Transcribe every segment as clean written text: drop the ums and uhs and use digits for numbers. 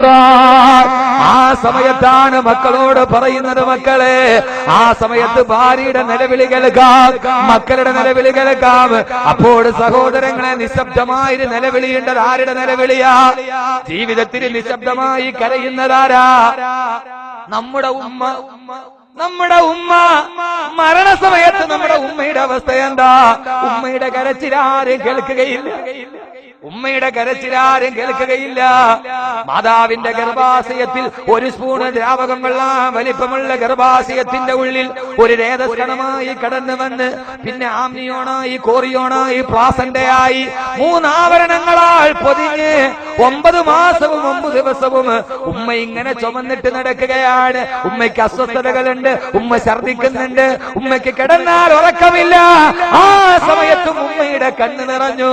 ആ സമയത്താണ് മക്കളോട് പറയുന്നത്, മക്കളെ ആ സമയത്ത് ഭാര്യയുടെ നിലവിളി കേൾക്കാം, മക്കളുടെ നിലവിളി കേൾക്കാം. അപ്പോൾ സഹോദരങ്ങളെ, നിശബ്ദമായി നിലവിളിയേണ്ടത് ആരുടെ നിലവിളിയാ? ജീവിതത്തിൽ നിശബ്ദമായി കരയുന്നതാരാ? നമ്മുടെ ഉമ്മ. നമ്മുടെ ഉമ്മ മരണസമയത്ത് നമ്മുടെ ഉമ്മയുടെ അവസ്ഥ എന്താ? ഉമ്മയുടെ കരച്ചിലാരും കേൾക്കുകയില്ല. ഉമ്മയുടെ കരച്ചിലാരും കേൾക്കുകയില്ല. മാതാവിന്റെ ഗർഭാശയത്തിൽ ഒരു സ്പൂണ് ദ്രാവകം വെള്ളം വലിപ്പമുള്ള ഗർഭാശയത്തിന്റെ ഉള്ളിൽ ഒരു രേതസ്കണമായി കടന്നു വന്ന് പിന്നെ ആംനിയോണായി, കോറിയോണായി, പ്ലാസന്റയായി 3 ആവരണങ്ങളാൽ പൊതിഞ്ഞ് 9 മാസവും 9 ദിവസവും ഉമ്മ ഇങ്ങനെ ചുമന്നിട്ട് നടക്കുകയാണ്. ഉമ്മയ്ക്ക് അസ്വസ്ഥതകളുണ്ട്, ഉമ്മ ഛർദിക്കുന്നുണ്ട്, ഉമ്മയ്ക്ക് കിടന്നാൽ ഉറക്കമില്ല. ആ സമയത്തും ഉമ്മയുടെ കണ്ണ് നിറഞ്ഞു.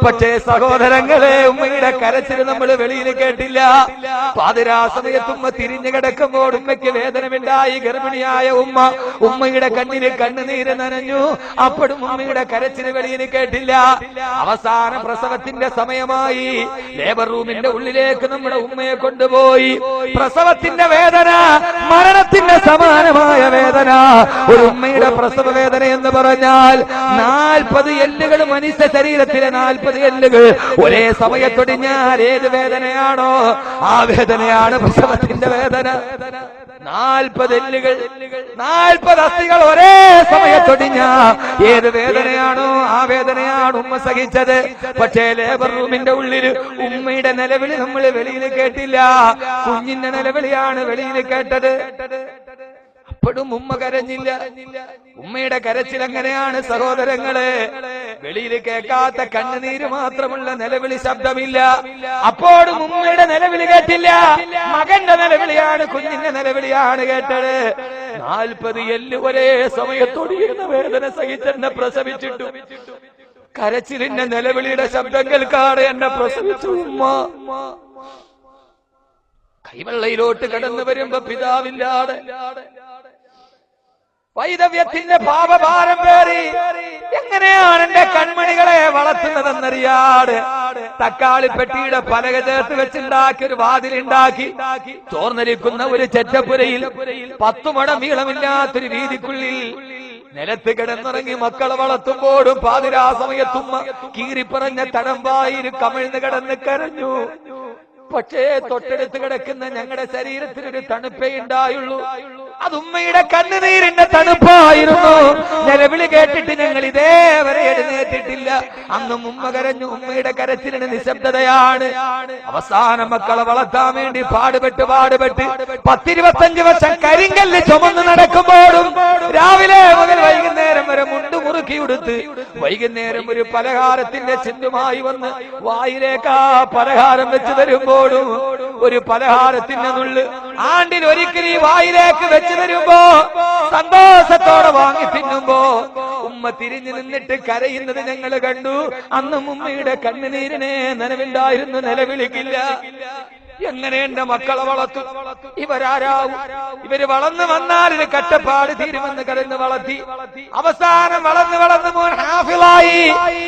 പക്ഷേ സഹോദരങ്ങളെ, ഉമ്മയുടെ കരച്ചിൽ നമ്മൾ വെളിയിൽ കേട്ടില്ല. പാതിരാ സമയത്ത് ഉമ്മ തിരിഞ്ഞു കിടക്കുമ്പോൾ ഉമ്മയ്ക്ക് വേദനയുണ്ടായി. ഗർഭിണിയായ ഉമ്മ, ഉമ്മയുടെ കണ്ണിന് കണ്ണുനീര് നനഞ്ഞു. അപ്പോഴും ഉമ്മയുടെ കരച്ചിൽ വെളിയിൽ കേട്ടില്ല. അവസാന പ്രസവത്തിന്റെ സമയമായി. ലേബർ റൂമിന്റെ ഉള്ളിലേക്ക് നമ്മുടെ ഉമ്മയെ കൊണ്ടുപോയി. പ്രസവത്തിന്റെ വേദന മരണത്തിന്റെ സമാനമായ വേദന. ഒരു ഉമ്മയുടെ പ്രസവ വേദന എന്ന് പറഞ്ഞാൽ 40 എല്ലുകൾ, മനുഷ്യ ശരീരത്തിലെ 40 എല്ലുകൾ ഒരേ സമയത്തൊടിഞ്ഞാൽ ഏത് വേദനയാണോ ആ വേദനയാണ് പ്രസവത്തിന്റെ വേദന. 40 എല്ലുകൾ, 40 അസ്ഥികൾ ഒരേ സമയത്തൊടിഞ്ഞ ഏത് വേദനയാണോ ആ വേദനയാണ് ഉമ്മ സഹിച്ചത്. പക്ഷേ ലേബർ റൂമിന്റെ ഉള്ളിൽ ഉമ്മയുടെ നിലവിളി നമ്മൾ വെളിയിൽ കേട്ടില്ല. കുഞ്ഞിന്റെ നിലവിളിയാണ് വെളിയിൽ കേട്ടത്. അപ്പോഴും ഉമ്മ കരഞ്ഞില്ല. ഉമ്മയുടെ കരച്ചിൽ എങ്ങനെയാണ് സഹോദരങ്ങളെ? വെളിയിൽ കേൾക്കാത്ത കണ്ണുനീര് മാത്രമുള്ള നിലവിളി, ശബ്ദമില്ല. അപ്പോഴും ഉമ്മയുടെ നിലവിളി കേട്ടില്ല. മകന്റെ നിലവിളിയാണ്, കുഞ്ഞിന്റെ നിലവിളിയാണ് കേട്ടത്. 40 എല്ല് ഒരേ സമയത്തൊടിയുന്ന വേദന സഹിച്ചെന്നെ പ്രസവിച്ചിട്ടു. കരച്ചിലിന്റെ നിലവിളിയുടെ ശബ്ദം കേൾക്കാതെ എന്നെ പ്രസവിച്ചു ഉമ്മ. കൈവെള്ളയിലോട്ട് കടന്നു വരുമ്പോ പിതാവില്ലാതെ വൈദവ്യത്തിന്റെ പാപഭാരം പേറി എങ്ങനെയാണ് എന്റെ കൺമണികളെ വളർത്തുന്നതെന്നറിയാതെ തക്കാളിപ്പെട്ടിയുടെ പലക ചേർത്ത് വെച്ചുണ്ടാക്കി ഒരു വാതിലുണ്ടാക്കി ചോർന്നരിക്കുന്ന ഒരു ചെറ്റപ്പുരയിൽ 10 മടം നീളമില്ലാത്തൊരു വീതിക്കുള്ളിൽ നിലത്ത് കിടന്നിറങ്ങി മക്കളെ വളർത്തുമ്പോഴും പാതിരാ സമയത്തും കീറിപ്പറഞ്ഞ തടമ്പായി കമിഴ്ന്ന് കിടന്ന് കരഞ്ഞു. പക്ഷേ തൊട്ടടുത്ത് കിടക്കുന്ന ഞങ്ങളുടെ ശരീരത്തിനൊരു തണുപ്പേ ഉണ്ടായുള്ളൂ. അത് ഉമ്മയുടെ കണ്ണുനീരിന്റെ തണുപ്പായിരുന്നു. നിലവിളി കേട്ടിട്ട് ഞങ്ങൾ ഇതേവരെ എഴുന്നേറ്റിട്ടില്ല. അന്നും ഉമ്മ കരഞ്ഞു. ഉമ്മയുടെ കരച്ചിലിന് നിശബ്ദതയാണ്. അവസാനം മക്കളെ വളർത്താൻ വേണ്ടി പാടുപെട്ട് 10-25 വർഷം കരിങ്കല്ല് ചുമന്ന് നടക്കുമ്പോഴും രാവിലെ മുതൽ വൈകുന്നേരം വരെ മുണ്ടു മുറുക്കി ഉടുത്ത് വൈകുന്നേരം ഒരു പലഹാരത്തിന്റെ ചിന്തുമായി വന്ന് വായിലേക്ക് ആ പലഹാരം വെച്ച് തരുമ്പോഴും ഒരു പലഹാരത്തിന്റെ നുള്ള് ആണ്ടിൽ ഒരിക്കൽ ഈ വായിലേക്ക് വെച്ച് തരുമ്പോ സന്തോഷത്തോടെ വാങ്ങി തിന്നുമ്പോ ഉമ്മ തിരിഞ്ഞു നിന്നിട്ട് കരയുന്നത് ഞങ്ങൾ കണ്ടു. അന്നും ഉമ്മയുടെ കണ്ണുനീരിനെ നനവുണ്ടായിരുന്നു, നിലവിളിക്കില്ല. എങ്ങനെ എന്റെ മക്കളെ വളർത്തും? ഇവരാരാവും? ഇവര് വളർന്നു വന്നാൽ ഇത് കട്ടപ്പാട് തീരുമെന്ന് കരഞ്ഞ് വളർത്തി. അവസാനം വളർന്ന് മോൻ ഹാഫിളായി.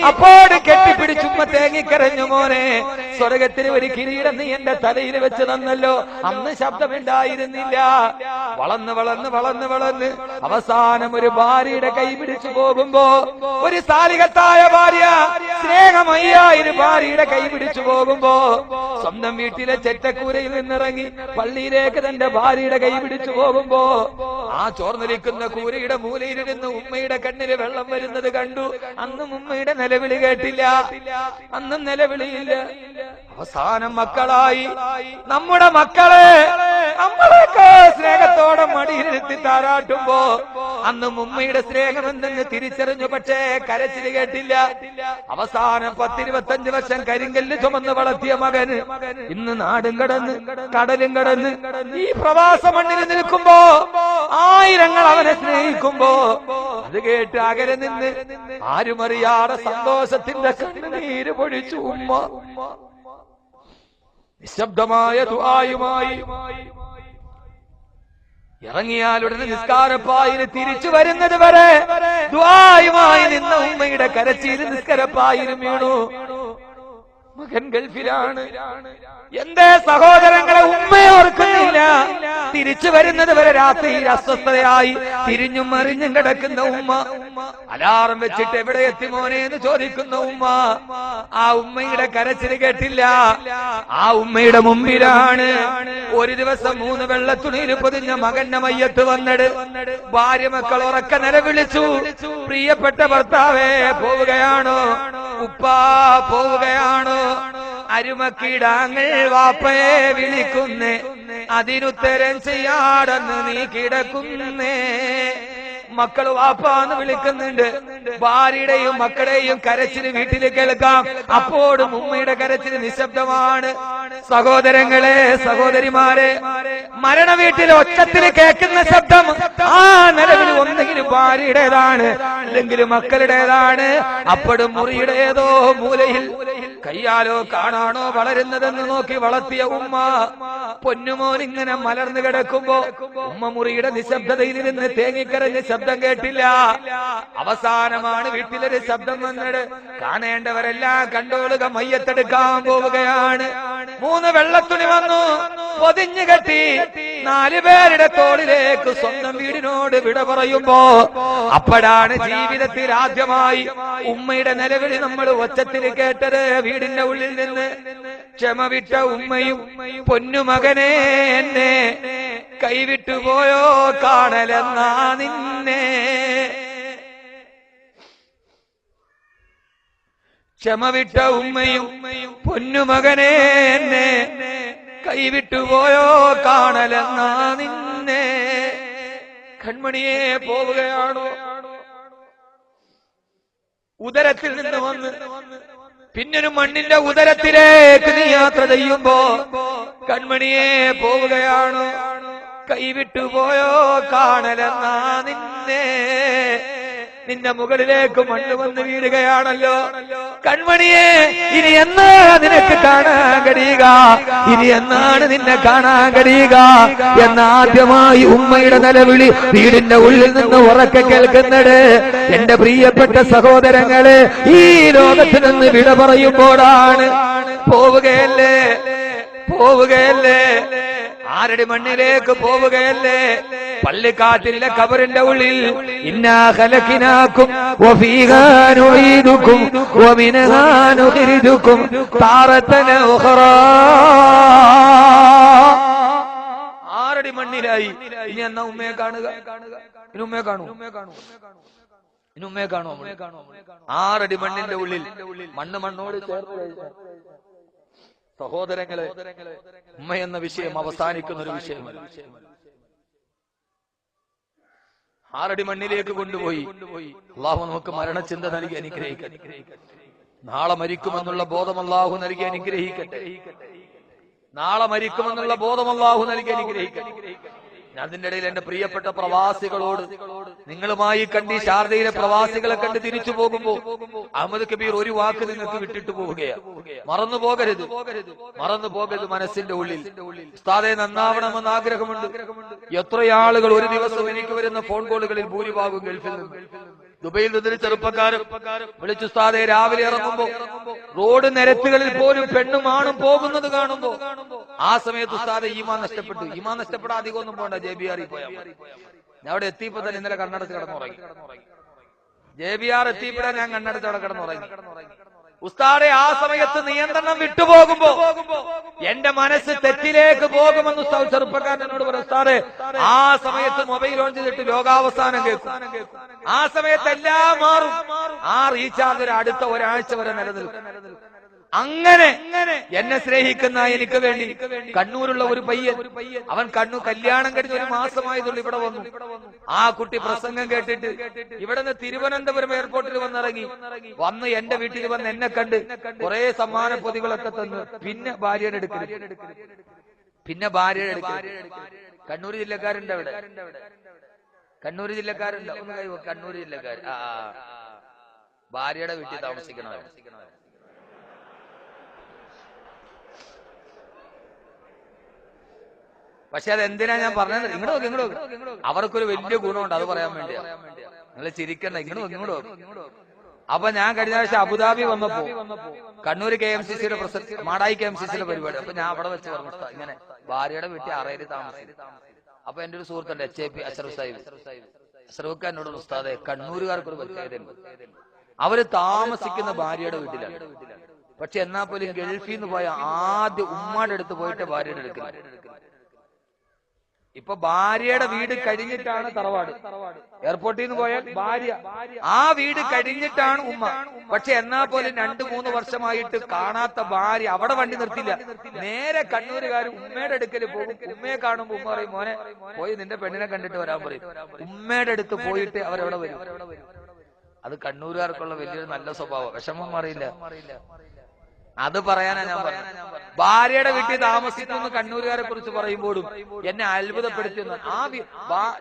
അപ്പോൾ കെട്ടിപ്പിടിച്ചുമ്മ തേങ്ങിക്കരഞ്ഞു, മോനെ സ്വർഗത്തിന് ഒരു കിരീടം നീ എന്റെ തലയിൽ വെച്ച് തന്നല്ലോ. അന്ന് ശബ്ദമുണ്ടായിരുന്നില്ല. വളർന്ന് അവസാനം ഒരു ഭാര്യയുടെ കൈ പിടിച്ചു പോകുമ്പോ, ഒരു സാലിഹത്തായ ഭാര്യ, സ്നേഹമയ്യായ ഒരു ഭാര്യയുടെ കൈ പിടിച്ചു പോകുമ്പോ സ്വന്തം വീട്ടിലെ ചെറ്റക്കൂരയിൽ നിന്നിറങ്ങി പള്ളിയിലേക്ക് തന്റെ ഭാര്യയുടെ കൈ പിടിച്ചു പോകുമ്പോ ആ ചോർന്നിരിക്കുന്ന കൂരയുടെ മൂലയിലിരുന്ന് ഉമ്മയുടെ കണ്ണില് വെള്ളം വരുന്നത് കണ്ടു. അന്നും ഉമ്മയുടെ നിലവിളി കേട്ടില്ല. അന്നും നിലവിളിയില്ല. അവസാനം മക്കളായി. നമ്മുടെ മക്കളെ നമ്മളൊക്കെ സ്നേഹത്തോടെ മടിയിലിരുത്തി താരാട്ടുമ്പോ അന്നും ഉമ്മയുടെ സ്നേഹം എന്തെന്ന് തിരിച്ചറിഞ്ഞു. പക്ഷേ കരച്ചില് കേട്ടില്ല. അവസാനം 10-25 വർഷം കരിങ്കല്ല് ചുമന്ന് വളർത്തിയ മകന് ഇന്ന് നാടും കടന്ന് കടലും കടന്ന് ഈ പ്രവാസ മണ്ണിൽ നിൽക്കുമ്പോ ആയിരങ്ങൾ അവനെ സ്നേഹിക്കുമ്പോ അത് കേട്ട് അകലെ നിന്ന് ആരുമറിയാതെ സന്തോഷത്തിന്റെ കണ്ണുനീര് പൊഴിച്ചു ഉമ്മ. നിശബ്ദമായ ദുആയുമായി ഇറങ്ങിയാലുടനെ നിസ്കാരപ്പായിന് തിരിച്ചു വരുന്നത് വരെ ദുആയുമായി നിന്ന ഉമ്മയുടെ കരച്ചിൽ നിസ്കാരപ്പായിലും വീണു. മകൻ ഗൾഫിലാണ്. എന്തേ സഹോദരങ്ങളെ ഉമ്മയെ ഓർക്കുന്നില്ല? തിരിച്ചു വരുന്നത് വരെ രാത്രിയിൽ അസ്വസ്ഥതയായി തിരിഞ്ഞും മറിഞ്ഞും കിടക്കുന്ന ഉമ്മ. അലാറം വെച്ചിട്ട് എവിടെ എത്തി മോനെ എന്ന് ചോദിക്കുന്ന ഉമ്മ. ആ ഉമ്മയുടെ കരച്ചിൽ കേട്ടില്ല. ആ ഉമ്മയുടെ മുമ്പിലാണ് ഒരു ദിവസം 3 വെള്ളത്തുണിയിൽ പൊതിഞ്ഞ മകന്റെ മയ്യത്ത് വന്നിട്. ഭാര്യ മക്കൾ ഉറക്ക നിലവിളിച്ചു, പ്രിയപ്പെട്ട ഭർത്താവേ പോവുകയാണോ? ഉപ്പാ പോവുകയാണോ? അരുമക്കിടാങ്ങൾ വാപ്പയെ വിളിക്കുന്നേ, അതിനുത്തരം ചെയ്യാടെന്ന് നീ കിടക്കുന്നേ. മക്കൾ വാപ്പാന്ന് വിളിക്കുന്നുണ്ട്. ഭാര്യയുടെയും മക്കളുടെയും കരച്ചിൽ വീട്ടിൽ കേൾക്കാം. അപ്പോഴും ഉമ്മയുടെ കരച്ചിൽ നിശബ്ദമാണ്. സഹോദരങ്ങളെ, സഹോദരിമാരെ, മരണ വീട്ടിൽ ഒച്ചത്തിൽ കേൾക്കുന്ന ശബ്ദം ആ നിലവിൽ ഒന്നെങ്കിലും ഭാര്യയുടേതാണ്, അല്ലെങ്കിൽ മക്കളുടേതാണ്. അപ്പോഴും മുറിയുടെ ഏതോ മൂലയിൽ കയ്യാലോ കാണാണോ വളരുന്നതെന്ന് നോക്കി വളർത്തിയ ഉമ്മ പൊന്നുമോൻ ഇങ്ങനെ മലർന്നു കിടക്കുമ്പോ ഉമ്മ മുറിയുടെ നിശബ്ദതയിൽ നിന്ന് തേങ്ങിക്കരഞ്ഞ് ശബ്ദം കേട്ടില്ല. അവസാനമാണ് വീട്ടിലൊരു ശബ്ദം വന്നത്. കാണേണ്ടവരെല്ലാം കണ്ടോളുക, മയ്യത്തെടുക്കാൻ പോവുകയാണ്. 3 വെള്ളത്തുണി വന്നു, പൊതിഞ്ഞു കെട്ടി 4 പേരുടെ തോളിലേക്ക് സ്വന്തം വീടിനോട് വിട പറയുമ്പോ അപ്പോഴാണ് ജീവിതത്തിൽ ആദ്യമായി ഉമ്മയുടെ നിലവിളി നമ്മൾ ഒച്ചത്തിൽ കേട്ടത്. വീടിന്റെ ഉള്ളിൽ നിന്ന് ക്ഷമ വിട്ട ഉമ്മയും പൊന്നുമകനെ എന്നെ കൈവിട്ടുപോയോ കാണലെന്നാ നിന്നെ. ക്ഷമ വിട്ട ഉമ്മയും പൊന്നുമകനെ എന്നെ കൈവിട്ടുപോയോ കാണലെന്നാ നിന്നെ. കൺമണിയെ പോവുകയാണോ? ഉദരത്തിൽ നിന്ന് വന്ന് പിന്നൊരു മണ്ണിന്റെ ഉദരത്തിലേക്ക് നീ യാത്ര ചെയ്യുമ്പോ കൺമണിയെ പോവുകയാണോ? കൈവിട്ടുപോയോ കാണലെന്നാ നിന്നെ. നിന്റെ മുകളിലേക്ക് മണ്ണ് വന്ന് വീഴുകയാണല്ലോ. കൺമണിയെ, ഇനി എന്നാ നിനക്ക് കാണാൻ കഴിയുക? ഇനി എന്നാണ് നിന്നെ കാണാൻ കഴിയുക എന്നാദ്യമായി ഉമ്മയുടെ നിലവിളി വീടിന്റെ ഉള്ളിൽ നിന്ന് ഉറക്കെ കേൾക്കുന്നത്. എന്റെ പ്രിയപ്പെട്ട സഹോദരങ്ങളെ, ഈ ലോകത്ത് നിന്ന് വിട പറയുമ്പോഴാണ്. പോവുകയല്ലേ, പോവുകയല്ലേ, ആരുടെ മണ്ണിലേക്ക് പോവുകയല്ലേ? പള്ളിക്കാട്ടിലെ ഖബറിന്റെ ഉള്ളിൽ ഇന്നാ ഖലഖനാകും വഫീഹാ നുഈദുകും വമിൻഹാ നുഖ്രിജുകും താറതൻ ഉഖറാ. ആരുടെ മണ്ണിലായി? ഇനി എന്നാ ഉമ്മയെ കാണുക? ഇനി ഉമ്മയെ കാണൂ, ഇനി ഉമ്മയെ കാണൂ. 6 അടി മണ്ണിന്റെ ഉള്ളിൽ മണ്ണോട് ചേർന്ന് സഹോദരങ്ങളെ, ഉമ്മ എന്ന വിഷയം അവസാനിക്കുന്ന ഒരു വിഷയമല്ല. 6 അടി മണ്ണിലേക്ക് കൊണ്ടുപോയി അള്ളാഹു നമുക്ക് മരണചിന്ത നൽകി അനുഗ്രഹിക്കട്ടെ. നാളെ മരിക്കുമെന്നുള്ള ബോധം അള്ളാഹു നൽകി അനുഗ്രഹിക്കട്ടെ. നാളെ മരിക്കുമെന്നുള്ള ബോധം അള്ളാഹു നൽകി അനുഗ്രഹിക്കട്ടെ. അതിന്റെ ഇടയിൽ എന്റെ പ്രിയപ്പെട്ട പ്രവാസികളോട്, നിങ്ങളുമായി കണ്ടി ശാരദയിലെ പ്രവാസികളെ കണ്ട് തിരിച്ചു പോകുമ്പോ അഹമ്മദ് കബീർ ഒരു വാക്ക് നിങ്ങൾക്ക് വിട്ടിട്ട് പോവുകയാണ്. മറന്നു പോകരുത്, മറന്നു പോകരുത്. മനസ്സിന്റെ ഉള്ളിൽ ഉസ്താദെ നന്നാവണമെന്ന് ആഗ്രഹമുണ്ട്. എത്രയാളുകൾ ഒരു ദിവസം എനിക്ക് വരുന്ന ഫോൺ കോളുകളിൽ ഭൂരിഭാഗം ഗൾഫിൽ നിന്ന്, ദുബൈയിൽ നിന്നൊരു ചെറുപ്പക്കാരും വിളിച്ചു, ഉസ്താദെ രാവിലെ ഇറങ്ങുമ്പോ റോഡ് നിരത്തുകളിൽ പോലും പെണ്ണും ആണും പോകുന്നത് കാണുമ്പോ ആ സമയത്ത് ഉസ്താദെ ഈമാൻ നഷ്ടപ്പെട്ടു. ഈമാൻ നഷ്ടപ്പെടാൻ അധികം ഒന്നും പോണ്ട, JBR പോയാൽ ഞാൻ അവിടെ എത്തിയപ്പോ തന്നെ ഇന്നലെ കണ്ണടച്ച് കിടന്നുറങ്ങി. JBR എത്തിയപ്പോഴാ ഞാൻ കണ്ണടച്ച് അവിടെ കിടന്നുറങ്ങി. ഉസ്താദെ ആ സമയത്ത് നിയന്ത്രണം വിട്ടുപോകുമ്പോ എന്റെ മനസ്സ് തെറ്റിലേക്ക് പോകുമെന്ന് ഉസ്താദ് ചെറുപ്പക്കാരനോട് പറഞ്ഞു. ഉസ്താദെ ആ സമയത്ത് മൊബൈൽ ഓൺ ചെയ്തിട്ട് ലോകാവസാനം കേൾക്കും. ആ സമയത്ത് എല്ലാം മാറും. ആ റീചാർജ് അടുത്ത ഒരാഴ്ച വരെ നിലനിൽക്കും. അങ്ങനെ എന്നെ സ്നേഹിക്കുന്ന എനിക്ക് വേണ്ടി കണ്ണൂരുള്ള ഒരു പയ്യൻ, അവൻ കല്യാണം കഴിഞ്ഞ് 1 മാസമായതുള്ളൂ ഇവിടെ വന്നു. ആ കുട്ടി പ്രസംഗം കേട്ടിട്ട് ഇവിടെ നിന്ന് തിരുവനന്തപുരം എയർപോർട്ടിൽ വന്നിറങ്ങി. വന്ന് എന്റെ വീട്ടിൽ വന്ന് എന്നെ കണ്ട് കുറെ സമ്മാന പൊതികളൊക്കെ തന്നു. പിന്നെ ഭാര്യയുടെ എടുക്കരുത്, കണ്ണൂർ ജില്ലക്കാരുണ്ട് അവിടെ, കണ്ണൂർ ജില്ലക്കാരുണ്ട്. കണ്ണൂർ ജില്ലക്കാർ ഭാര്യയുടെ വീട്ടിൽ താമസിക്കണം. പക്ഷെ അതെന്തിനാ ഞാൻ പറഞ്ഞത്? ഇങ്ങോട്ട് അവർക്കൊരു വലിയ ഗുണമുണ്ട്, അത് പറയാൻ വേണ്ടിയാ. നിങ്ങൾ ചിരിക്കണ്ട. ഇങ്ങോട്ട് അപ്പൊ ഞാൻ കഴിഞ്ഞ ആഴ്ച അബുദാബി വന്നപ്പോ കണ്ണൂർ KMCC-യുടെ മാടായി KMCC-യുടെ പരിപാടി. അപ്പൊ ഞാൻ അവിടെ വെച്ച് പറഞ്ഞു ഇങ്ങനെ ഭാര്യയുടെ വീട്ടിൽ അറയിൽ താമസിച്ചു. അപ്പൊ എന്റെ ഒരു സുഹൃത്തുണ്ട് HAP അഷ്റഫ് സാഹിബ്. അഷ്റഫ് എന്നോട് ഉസ്താദെ, കണ്ണൂരുകാർക്ക് ഒരു പ്രത്യേകതയുണ്ട്, അവര് താമസിക്കുന്ന ഭാര്യയുടെ വീട്ടിലാണ്. പക്ഷെ എന്നാ പോലും ഗൾഫിൽ നിന്ന് പോയ ആദ്യം ഉമ്മാടെ അടുത്ത് പോയിട്ട് ഭാര്യയുടെ എടുക്കുന്നത്. ഇപ്പൊ ഭാര്യയുടെ വീട് കഴിഞ്ഞിട്ടാണ് തറവാട്. എയർപോർട്ടിൽ നിന്ന് പോയാൽ ഭാര്യ, ആ വീട് കഴിഞ്ഞിട്ടാണ് ഉമ്മ. പക്ഷെ എന്നാ പോലും 2-3 വർഷമായിട്ട് കാണാത്ത ഭാര്യ അവിടെ വണ്ടി നിർത്തില്ല, നേരെ കണ്ണൂരുകാർ ഉമ്മയുടെ അടുക്കല് പോകും. ഉമ്മയെ കാണുമ്പോ ഉമ്മ പറയും, മോനെ പോയി നിന്റെ പെണ്ണിനെ കണ്ടിട്ട് വരാൻ പറയും. ഉമ്മയുടെ അടുത്ത് പോയിട്ട് അവരവിടെ വരും. അത് കണ്ണൂരുകാർക്കുള്ള വലിയൊരു നല്ല സ്വഭാവം, വിഷമം അറിയില്ല. അത് പറയാനാ ഞാൻ പറഞ്ഞത്. ഭാര്യയുടെ വീട്ടിൽ താമസിക്കുന്നു കണ്ണൂരുകാരെ കുറിച്ച് പറയുമ്പോഴും എന്നെ അത്ഭുതപ്പെടുത്തിയെന്ന്.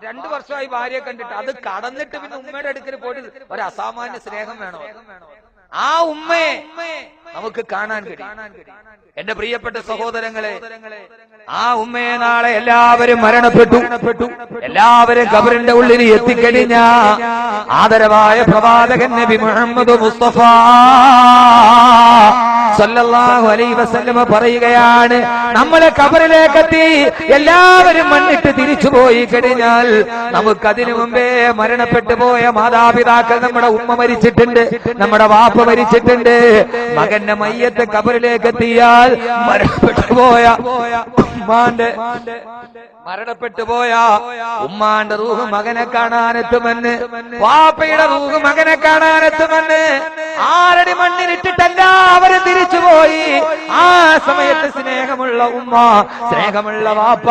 2 വർഷമായി ഭാര്യയെ കണ്ടിട്ട് അത് കടന്നിട്ട് പിന്നെ ഉമ്മയുടെ അടുക്കൽ പോയിട്ട് ഒരു അസാമാന്യ സ്നേഹം വേണോ? ആ ഉമ്മയെ നമുക്ക് കാണാൻ കഴിയും. എന്റെ പ്രിയപ്പെട്ട സഹോദരങ്ങളെ, ആ ഉമ്മയെ നാളെ എല്ലാവരും മരണപ്പെട്ടു, എല്ലാവരും ഖബറിന്റെ ഉള്ളിൽ എത്തിക്കഴിഞ്ഞ ആദരവായ പ്രവാചകൻ നബി മുഹമ്മദ് മുസ്തഫ സല്ലല്ലാഹു അലൈഹി വസല്ലമ പറയുകയാണ്, നമ്മളെ ഖബറിലേക്ക് എത്തി എല്ലാവരും മണ്ണിട്ട് തിരിച്ചുപോയി കഴിഞ്ഞാൽ നമുക്കതിനു മുമ്പേ മരണപ്പെട്ടു പോയ മാതാപിതാക്കൾ, നമ്മുടെ ഉമ്മ മരിച്ചിട്ടുണ്ട്, നമ്മുടെ വാപ്പ മരിച്ചിട്ടുണ്ട്. മകന്റെ മയ്യത്ത് ഖബറിലേക്ക് എത്തിയാൽ മരണപ്പെട്ടു പോയ ഉമ്മാന്റെ റൂഹ് മകനെ കാണാനെത്തുമെന്ന്, വാപ്പയുടെ റൂഹ് മകനെ കാണാനെത്തുമെന്ന്. 6 അടി മണ്ണിലിട്ടിട്ടല്ല അവര് തിരിച്ചുപോയി. ആ സമയത്ത് സ്നേഹമുള്ള ഉമ്മ, സ്നേഹമുള്ള വാപ്പ,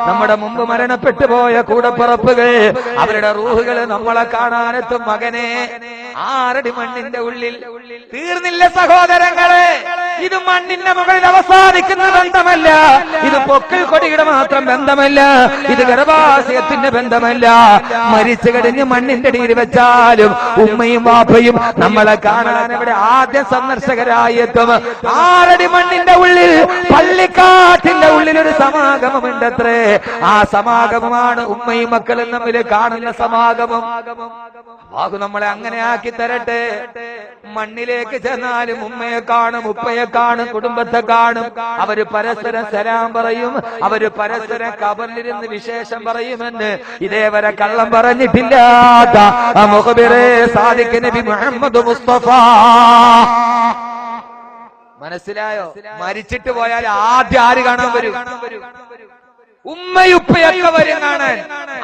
നമ്മുടെ മുമ്പ് മരണപ്പെട്ടു പോയ കൂടപ്പിറപ്പുകൾ, അവരുടെ റൂഹുകൾ നമ്മളെ കാണാനെത്തും. മകനെ 6 അടി മണ്ണിന്റെ ഉള്ളിൽ തീർന്നില്ല സഹോദരങ്ങളെ. ഇത് മണ്ണിന്റെ മുകളിൽ അവസാനിക്കുന്ന ബന്ധമല്ല, ഇത് പൊക്കിൾ കൊടിയുടെ മാത്രം ബന്ധമല്ല, ഇത് ഗർഭാശയത്തിന്റെ ബന്ധമല്ല. മരിച്ചു കഴിഞ്ഞ് മണ്ണിന്റെ അടിയിൽ വെച്ചാലും ഉമ്മയും വാപ്പയും നമ്മളെ കാണാൻ ഇവിടെ ആദ്യ സന്ദർശകരായി എത്തും. 6 അടി മണ്ണിന്റെ ഉള്ളിൽ, പള്ളിക്കാട്ടിന്റെ ഉള്ളിൽ ഒരു സമാഗമമുണ്ടത്രേ. ആ സമാഗമമാണ് ഉമ്മയും മക്കളും തമ്മിൽ കാണുന്ന സമാഗമം. ബാഹു നമ്മളെ അങ്ങനെ ആക്കി തരട്ടെ. മണ്ണിലേക്ക് ചെന്നാലും ഉമ്മയെ കാണും, ഉപ്പയെ കാണും, കുടുംബത്തെ കാണും. അവര് പരസ്പരം സലാം പറയും, അവര് പരസ്പരം ഖബറിലിരുന്ന് വിശേഷം പറയുമെന്ന് ഇതേവരെ കള്ളം പറഞ്ഞിട്ടില്ലാത്ത മുഖബിറെ സാദിഖ് നബി മുഹമ്മദ് മുസ്തഫ. മനസ്സിലായോ? മരിച്ചിട്ട് പോയാൽ ആദ്യം ആര് കാണാൻ വരും? ഉമ്മയുപ്പയൊക്കെ വരും കാണാൻ.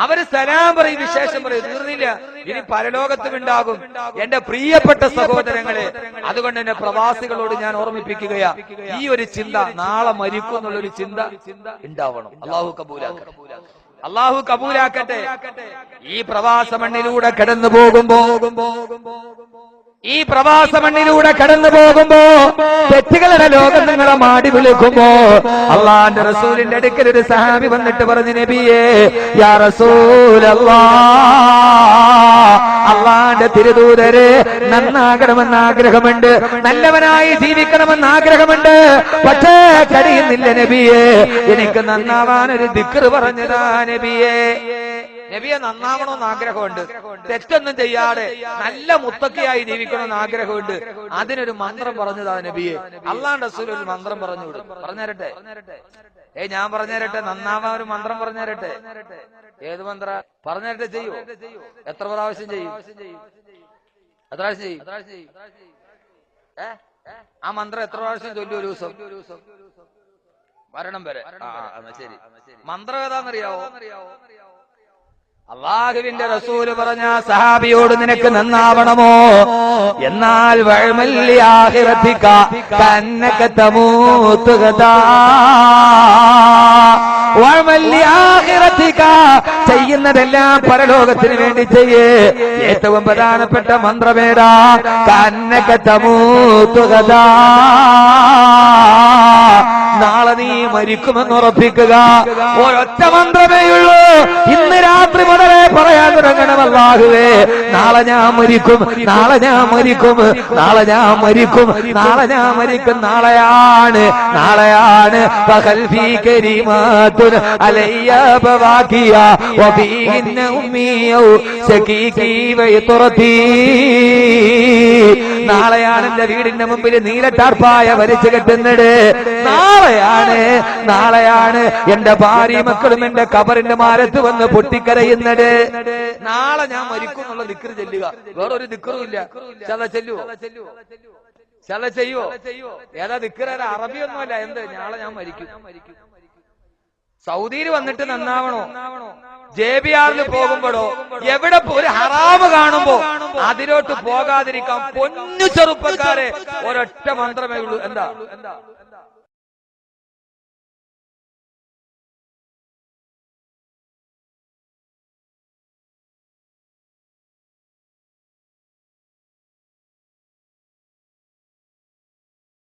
അവര് സലാം പറയും, വിശേഷം പറയും. തീർന്നില്ല, ഇനി പരലോകത്തും ഉണ്ടാകും. എന്റെ പ്രിയപ്പെട്ട സഹോദരങ്ങളെ, അതുകൊണ്ട് തന്നെ പ്രവാസികളോട് ഞാൻ ഓർമ്മിപ്പിക്കുകയാ, ഈ ഒരു ചിന്ത, നാളെ മരിക്കും എന്നുള്ളൊരു ചിന്ത ഉണ്ടാവണം. അള്ളാഹു കബൂലാക്കട്ടെ, അള്ളാഹു കബൂലാക്കട്ടെ. ഈ പ്രവാസ മണ്ണിലൂടെ കടന്നു പോകുമ്പോ, ഈ പ്രവാസ മണ്ണിലൂടെ കടന്നു പോകുമ്പോ തെറ്റുകളുടെ ലോകം നിങ്ങളെ മാടി വിളിക്കുമ്പോ അള്ളാന്റെ റസൂലിന്റെ അടുക്കൽ ഒരു സഹാബി വന്നിട്ട് പറഞ്ഞു, നബിയേ യാ റസൂലല്ലാഹ്, അള്ളാന്റെ തിരുദൂതരെ നന്നാകണമെന്ന് ആഗ്രഹമുണ്ട്, നല്ലവനായി ജീവിക്കണമെന്ന് ആഗ്രഹമുണ്ട്, പക്ഷേ കഴിയുന്നില്ല നബിയേ, എനിക്ക് നന്നാവാൻ ഒരു ദിക്ർ പറഞ്ഞതാ നബിയേ. നബിയെ നന്നാവണമെന്ന് ആഗ്രഹമുണ്ട്, തെറ്റൊന്നും ചെയ്യാതെ നല്ല മുത്തക്കയായി ജീവിക്കണമെന്ന് ആഗ്രഹമുണ്ട്, അതിനൊരു മന്ത്രം പറഞ്ഞതാ നബിയെ. അള്ളാന്റെ റസൂൽ ഒരു മന്ത്രം പറഞ്ഞു വിടും. പറഞ്ഞുതരട്ടെ? ഞാൻ പറഞ്ഞുതരട്ടെ, നന്നാവാൻ ഒരു മന്ത്രം പറഞ്ഞുതരട്ടെ. ഏത് മന്ത്ര പറഞ്ഞുതരട്ടെ? ചെയ്യൂ. എത്ര പ്രാവശ്യം ചെയ്യും? എത്ര പ്രാവശ്യം ചെയ്യും? ആ മന്ത്രം എത്ര പ്രാവശ്യം ചൊല്ലു ഒരു ദിവസം? മരണം വരെ. ശരി. മന്ത്രം ഏതാന്നറിയാവോ? അള്ളാഹുവിന്റെ റസൂല് പറഞ്ഞ സഹാബിയോട്, നിനക്ക് നന്നാവണമോ? എന്നാൽ ചെയ്യുന്നതെല്ലാം പരലോകത്തിന് വേണ്ടി ചെയ്യേ. ഏറ്റവും പ്രധാനപ്പെട്ട മന്ത്രമേതാ? കന്നക തമൂത്തുകഥാ, നാളെ നീ മരിക്കുമെന്ന് ഉറപ്പിക്കുക. ഒരൊറ്റ മന്ത്രമേയുള്ളൂ. ഇന്ന് രാത്രി മുതലേ പറയാൻ തുടങ്ങണം, അല്ലാഹുവേ നാളെ ഞാൻ മരിക്കും, നാളെ ഞാൻ മരിക്കും, നാളെ ഞാൻ മരിക്കും, നാളെ ഞാൻ മരിക്കും. നാളെയാണ്, നാളെയാണ്. ഫഖൽഫി കരീമാതുൻ അലയ്യ ബവാഖിയ വഫീഹിന്ന ഉമ്മിയ ശകീകി വയതുറതി. നാളെയാണ് എന്റെ വീടിന്റെ മുമ്പിൽ നീലട്ടാർപ്പായ വലിച്ചു കെട്ടുന്നത്. നാളെയാണ് എന്റെ ഭാര്യ മക്കളും എന്റെ കബറിന്റെ മാരത്ത് വന്ന് പൊട്ടിക്കരയുന്നത്. നാളെ ഞാൻ മരിക്കും എന്നുള്ള ദിക്റ് ചെല്ലുക, വേറൊരു ദിക്റും ഇല്ല. ചല ചെയ്യുവോ? ഏതാ ദിക്റ്? അറബിയൊന്നുമല്ല. എന്ത്? നാളെ ഞാൻ മരിക്കും. സൗദിയിൽ വന്നിട്ട് നന്നാവണോ? JBR പോകുമ്പോഴോ എവിടെ ഒരു ഹറാമ് കാണുമ്പോ അതിലോട്ട് പോകാതിരിക്കാൻ പൊന്നു ചെറുപ്പക്കാരെ ഒരൊറ്റ മന്ത്രമേ ഉള്ളൂ. എന്താ?